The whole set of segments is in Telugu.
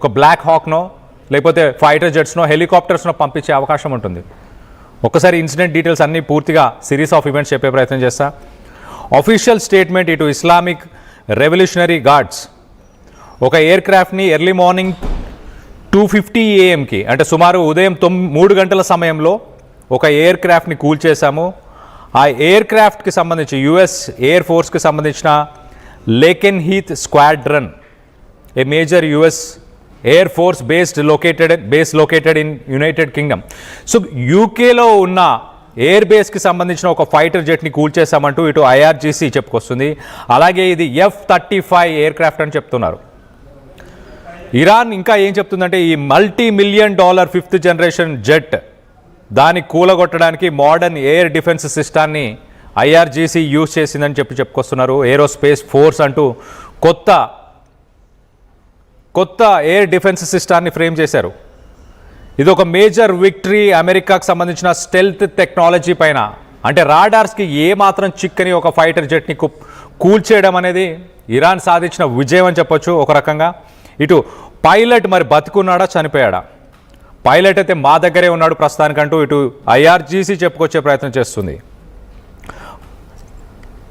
ఒక బ్లాక్ హాక్నో లేకపోతే ఫైటర్ జెట్స్నో హెలికాప్టర్స్నో పంపించే అవకాశం ఉంటుంది. ఒకసారి ఇన్సిడెంట్ డీటెయిల్స్ అన్నీ పూర్తిగా సిరీస్ ఆఫ్ ఈవెంట్స్ చెప్పే ప్రయత్నం చేస్తా. అఫీషియల్ స్టేట్మెంట్ ఇటు ఇస్లామిక్ రెవల్యూషనరీ గార్డ్స్ ఒక ఎయిర్ క్రాఫ్ట్ని ఎర్లీ మార్నింగ్ 2:50 AM అంటే సుమారు ఉదయం 3 గంటల సమయంలో ఒక ఎయిర్ క్రాఫ్ట్ని కూల్చేశాము. ఆ ఎయిర్ క్రాఫ్ట్కి సంబంధించి యుఎస్ ఎయిర్ ఫోర్స్కి సంబంధించిన Lakenheath squadron, a major US air force base located in United Kingdom. So యూకేలో ఉన్న ఎయిర్ బేస్కి సంబంధించిన ఒక ఫైటర్ జెట్ని కూల్చేశామంటూ ఇటు ఐఆర్జీసీ చెప్పుకొస్తుంది. అలాగే ఇది F-35 ఎయిర్ క్రాఫ్ట్ అని చెప్తున్నారు. ఇరాన్ ఇంకా ఏం చెప్తుందంటే ఈ $multi-million 5th జనరేషన్ జెట్ దాన్ని కూలగొట్టడానికి మోడర్న్ ఎయిర్ డిఫెన్స్ సిస్టాన్ని ఐఆర్జీసీ యూజ్ చేసిందని చెప్పుకొస్తున్నారు. ఏరోస్పేస్ ఫోర్స్ అంటూ కొత్త ఎయిర్ డిఫెన్స్ సిస్టాన్ని ఫ్రేమ్ చేశారు. ఇది ఒక మేజర్ విక్టరీ అమెరికాకు సంబంధించిన స్టెల్త్ టెక్నాలజీ పైన. అంటే రాడార్స్కి ఏమాత్రం చిక్కని ఒక ఫైటర్ జెట్ని కూల్చేయడం అనేది ఇరాన్ సాధించిన విజయం అని చెప్పొచ్చు ఒక రకంగా. ఇటు పైలట్ మరి బతుకున్నాడా చనిపోయాడా? పైలట్ అయితే మా దగ్గరే ఉన్నాడు ప్రస్తుతానికంటూ ఇటు ఐఆర్జీసీ చెప్పుకొచ్చే ప్రయత్నం చేస్తుంది.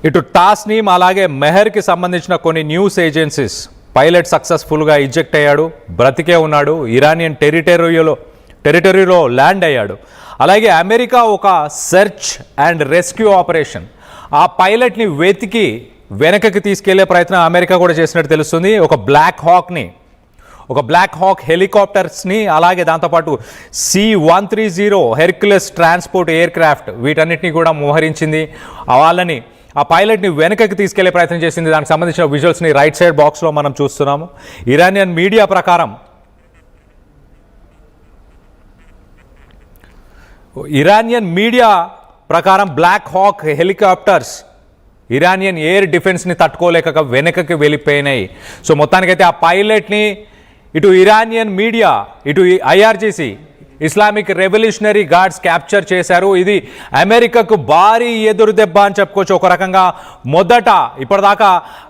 ఇటు టాస్నీమ్ అలాగే మెహర్కి సంబంధించిన కొన్ని న్యూస్ ఏజెన్సీస్ పైలట్ సక్సెస్ఫుల్గా ఇజెక్ట్ అయ్యాడు, బ్రతికే ఉన్నాడు, ఇరానియన్ టెరిటరీలో ల్యాండ్ అయ్యాడు. అలాగే అమెరికా ఒక సెర్చ్ అండ్ రెస్క్యూ ఆపరేషన్, ఆ పైలట్ని వెతికి వెనకకి తీసుకెళ్లే ప్రయత్నం అమెరికా కూడా చేసినట్టు తెలుస్తుంది. ఒక బ్లాక్ హాక్ హెలికాప్టర్స్ని అలాగే దాంతోపాటు C-130 Hercules transport air craft వీటన్నిటిని కూడా మోహరించింది. వాళ్ళని ఆ పైలట్ని వెనకకి తీసుకెళ్లే ప్రయత్నం చేసింది. దానికి సంబంధించిన విజువల్స్ని రైట్ సైడ్ బాక్స్లో మనం చూస్తున్నాము. ఇరానియన్ మీడియా ప్రకారం Black Hawk helicopters Iranian air డిఫెన్స్ని తట్టుకోలేక వెనకకి వెళ్ళిపోయినాయి. సో మొత్తానికైతే ఆ పైలట్ని ఇటు ఇరానియన్ మీడియా ఇటు IRGC Islamic Revolutionary Guards capture చేశారు. ఇది అమెరికాకు భారీ ఎదురు దెబ్బ అని చెప్పుకోవచ్చు ఒక రకంగా. ఇప్పటిదాకా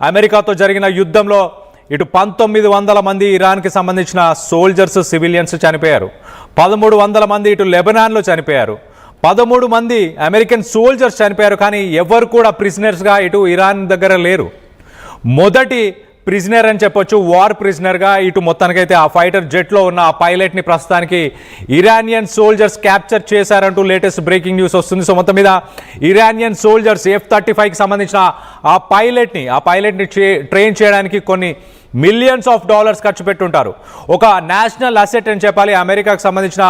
అమెరికాతో జరిగిన యుద్ధంలో ఇటు 1900 మంది ఇరాన్కి సంబంధించిన సోల్జర్స్ సివిలియన్స్ చనిపోయారు, 1300 మంది ఇటు లెబనాన్లో చనిపోయారు, 13 మంది అమెరికన్ సోల్జర్స్ చనిపోయారు. కానీ ఎవరు కూడా ప్రిజనర్స్గా ఇటు ఇరాన్ దగ్గర లేరు. మొదటి ప్రిజనర్ అని చెప్పొచ్చు, వార్ ప్రిజనర్గా ఇటు మొత్తానికైతే ఆ ఫైటర్ జెట్లో ఉన్న ఆ పైలట్ని ప్రస్తుతానికి ఇరానియన్ సోల్జర్స్ క్యాప్చర్ చేశారంటూ లేటెస్ట్ బ్రేకింగ్ న్యూస్ వస్తుంది. సో మొత్తం మీద ఇరానియన్ సోల్జర్స్ F-35కి సంబంధించిన ఆ పైలట్ని ట్రైన్ చేయడానికి కొన్ని $millions ఖర్చు పెట్టుంటారు. ఒక నేషనల్ అసెట్ అని చెప్పాలి, అమెరికాకు సంబంధించిన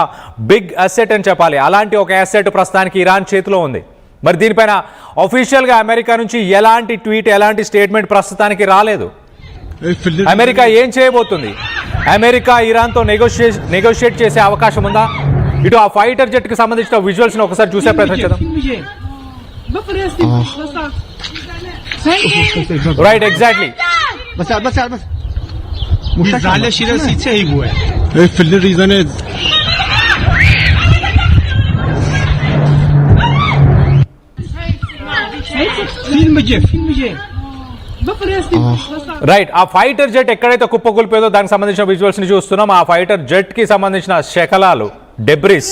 బిగ్ అసెట్ అని చెప్పాలి. అలాంటి ఒక అసెట్ ప్రస్తుతానికి ఇరాన్ చేతిలో ఉంది. మరి దీనిపైన అఫీషియల్గా అమెరికా నుంచి ఎలాంటి ట్వీట్ ఎలాంటి స్టేట్మెంట్ ప్రస్తుతానికి రాలేదు. అమెరికా ఏం చేయబోతుంది? అమెరికా ఇరాన్తో నెగోషియేట్ చేసే అవకాశం ఉందా? ఇటు ఆ ఫైటర్ జెట్కి సంబంధించిన విజువల్స్ని ఒకసారి చూసే ప్రయత్నం చేద్దాం. Right, exactly. రైట్, ఆ ఫైటర్ జెట్ ఎక్కడైతే కుప్పకూలిపోయిందో దానికి సంబంధించిన విజువల్స్ ని చూస్తున్నాం. ఆ ఫైటర్ జెట్ కి సంబంధించిన శకలాలు, డెబ్రిస్,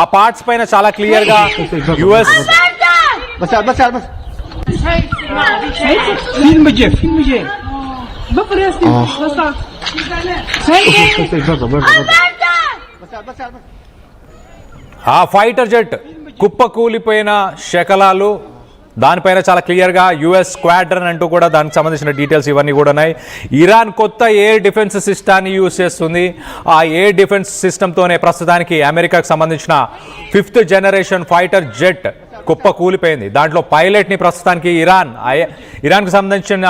ఆ పార్ట్స్ పైన చాలా క్లియర్ గా యుఎస్ ఆ ఫైటర్ జెట్ కుప్పకూలిపోయిన శకలాలు, దానిపైన చాలా క్లియర్గా యుఎస్ స్క్వాడ్రన్ అంటూ కూడా దానికి సంబంధించిన డీటెయిల్స్ ఇవన్నీ కూడా ఉన్నాయి. ఇరాన్ కొత్త ఎయిర్ డిఫెన్స్ సిస్టాన్ని యూజ్ చేస్తుంది. ఆ ఎయిర్ డిఫెన్స్ సిస్టంతోనే ప్రస్తుతానికి అమెరికాకు సంబంధించిన 5th జనరేషన్ ఫైటర్ జెట్ కుప్ప కూలిపోయింది. దాంట్లో పైలట్ని ప్రస్తుతానికి ఇరాన్కు సంబంధించిన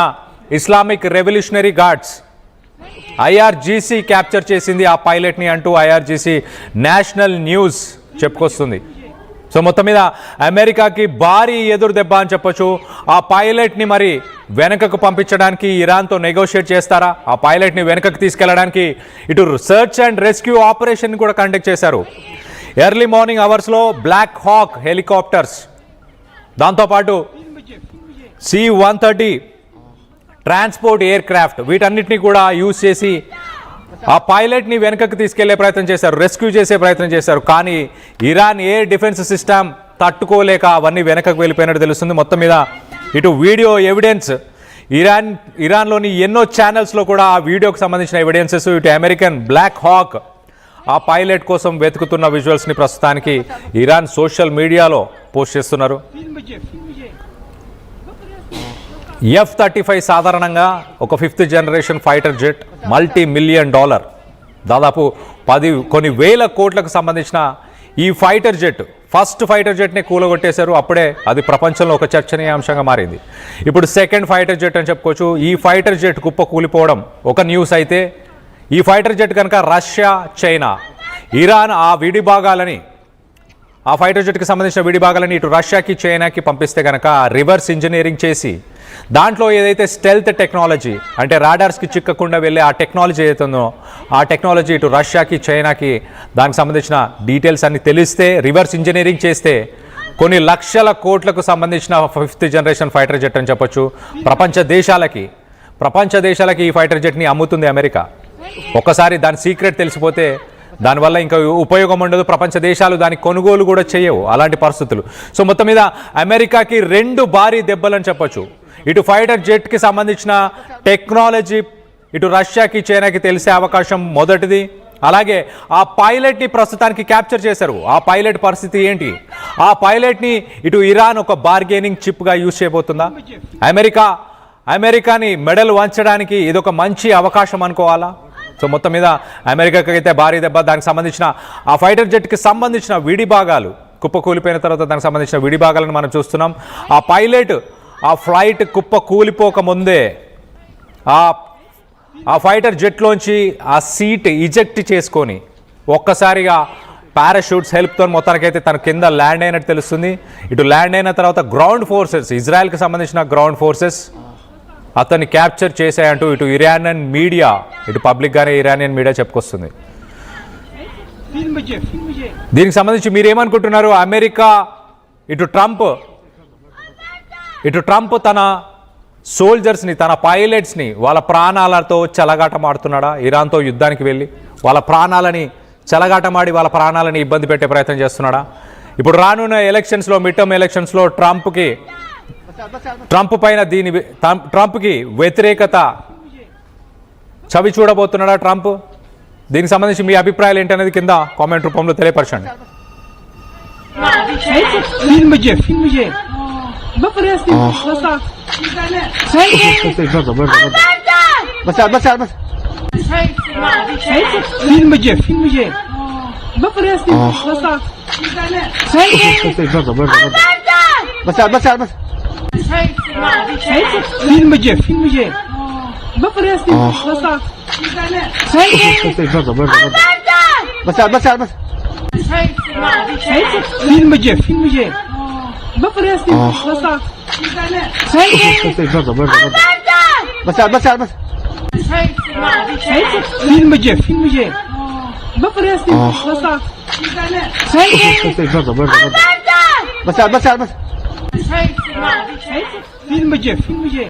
Islamic Revolutionary guards IRGC capture చేసింది ఆ పైలట్ని అంటూ ఐఆర్జీసీ నేషనల్ న్యూస్ చెప్పుకొస్తుంది. సో మొత్తం మీద అమెరికాకి భారీ ఎదురు దెబ్బ అని చెప్పొచ్చు. ఆ పైలట్ని మరి వెనకకు పంపించడానికి ఇరాన్తో నెగోషియేట్ చేస్తారా? ఆ పైలట్ని వెనకకు తీసుకెళ్లడానికి ఇటు సర్చ్ అండ్ రెస్క్యూ ఆపరేషన్ కూడా కండక్ట్ చేశారు. ఎర్లీ మార్నింగ్ అవర్స్లో బ్లాక్ హాక్ హెలికాప్టర్స్, దాంతోపాటు C-130 ట్రాన్స్పోర్ట్ ఎయిర్ క్రాఫ్ట్ వీటన్నిటిని కూడా యూజ్ చేసి ఆ పైలట్ని వెనకకు తీసుకెళ్లే ప్రయత్నం చేశారు, రెస్క్యూ చేసే ప్రయత్నం చేశారు. కానీ ఇరాన్ ఎయిర్ డిఫెన్స్ సిస్టమ్ తట్టుకోలేక అవన్నీ వెనకకు వెళ్ళిపోయినట్టు తెలుస్తుంది. మొత్తం మీద ఇటు వీడియో ఎవిడెన్స్ ఇరాన్లోని ఎన్నో ఛానల్స్లో కూడా ఆ వీడియోకి సంబంధించిన ఎవిడెన్సెస్, ఇటు అమెరికన్ బ్లాక్ హాక్ ఆ పైలట్ కోసం వెతుకుతున్న విజువల్స్ని ప్రస్తుతానికి ఇరాన్ సోషల్ మీడియాలో పోస్ట్ చేస్తున్నారు. F-35 సాధారణంగా ఒక 5th generation fighter jet, $multi-million, దాదాపు కొన్ని వేల కోట్లకు సంబంధించిన ఈ ఫైటర్ జెట్, ఫస్ట్ ఫైటర్ జెట్ని కూలగొట్టేశారు. అప్పుడే అది ప్రపంచంలో ఒక చర్చనీయాంశంగా మారింది. ఇప్పుడు సెకండ్ ఫైటర్ జెట్ అని చెప్పుకోవచ్చు. ఈ ఫైటర్ జెట్ కుప్ప కూలిపోవడం ఒక న్యూస్ అయితే, ఈ ఫైటర్ జెట్ కనుక రష్యా, చైనా, ఇరాన్ ఆ ఫైటర్ జెట్కి సంబంధించిన విడిభాగాలని ఇటు రష్యాకి, చైనాకి పంపిస్తే కనుక రివర్స్ ఇంజనీరింగ్ చేసి దాంట్లో ఏదైతే స్టెల్త్ టెక్నాలజీ అంటే రాడార్స్కి చిక్కకుండా వెళ్ళే ఆ టెక్నాలజీ ఏదైతే ఉందో ఆ టెక్నాలజీ ఇటు రష్యాకి, చైనాకి దానికి సంబంధించిన డీటెయిల్స్ అన్ని తెలిస్తే, రివర్స్ ఇంజనీరింగ్ చేస్తే కొన్ని లక్షల కోట్లకు సంబంధించిన 5th జనరేషన్ ఫైటర్ జెట్ అని చెప్పొచ్చు. ప్రపంచ దేశాలకి ఈ ఫైటర్ జెట్ని అమ్ముతుంది అమెరికా. ఒక్కసారి దాని సీక్రెట్ తెలిసిపోతే దానివల్ల ఇంకా ఉపయోగం ఉండదు, ప్రపంచ దేశాలు దాని కొనుగోలు కూడా చేయవు, అలాంటి పరిస్థితులు. సో మొత్తం మీద అమెరికాకి 2 భారీ దెబ్బలని చెప్పొచ్చు. ఇటు ఫైటర్ జెట్కి సంబంధించిన టెక్నాలజీ ఇటు రష్యాకి, చైనాకి తెలిసే అవకాశం మొదటిది. అలాగే ఆ పైలట్ని ప్రస్తుతానికి క్యాప్చర్ చేశారు. ఆ పైలట్ పరిస్థితి ఏంటి? ఆ పైలట్ని ఇటు ఇరాన్ ఒక బార్గెనింగ్ చిప్గా యూజ్ చేయబోతుందా? అమెరికాని మెడల్ వంచడానికి ఇదొక మంచి అవకాశం అనుకోవాలా? సో మొత్తం మీద అమెరికాకి అయితే భారీ దెబ్బ. దానికి సంబంధించిన ఆ ఫైటర్ జెట్కి సంబంధించిన విడిభాగాలు కుప్పకూలిపోయిన తర్వాత దానికి సంబంధించిన విడిభాగాలను మనం చూస్తున్నాం. ఆ పైలట్ ఆ ఫ్లైట్ కుప్ప కూలిపోక ముందే ఆ ఫైటర్ జెట్లోంచి ఆ సీట్ ఇజెక్ట్ చేసుకొని ఒక్కసారిగా పారాషూట్స్ హెల్ప్తో మొత్తానికైతే తన కింద ల్యాండ్ అయినట్టు తెలుస్తుంది. ఇటు ల్యాండ్ అయిన తర్వాత గ్రౌండ్ ఫోర్సెస్, ఇజ్రాయెల్కి సంబంధించిన గ్రౌండ్ ఫోర్సెస్ అతన్ని క్యాప్చర్ చేశాయంటూ ఇటు ఇరానియన్ మీడియా, ఇటు పబ్లిక్గానే ఇరానియన్ మీడియా చెప్పుకొస్తుంది. దీనికి సంబంధించి మీరేమనుకుంటున్నారు? అమెరికా ఇటు ట్రంప్ తన సోల్జర్స్ని, తన పైలట్స్ని వాళ్ళ ప్రాణాలతో చెలగాటమాడుతున్నాడా? ఇరాన్తో యుద్ధానికి వెళ్ళి వాళ్ళ ప్రాణాలని చెలగాటమాడి వాళ్ళ ప్రాణాలని ఇబ్బంది పెట్టే ప్రయత్నం చేస్తున్నాడా? ఇప్పుడు రానున్న ఎలక్షన్స్లో, మిడ్ టర్మ్ ఎలక్షన్స్లో ట్రంప్కి వ్యతిరేకత చవి చూడబోతున్నాడా ట్రంప్? దీనికి సంబంధించి మీ అభిప్రాయాలు ఏంటనేది కింద కామెంట్ రూపంలో తెలియపరచండి.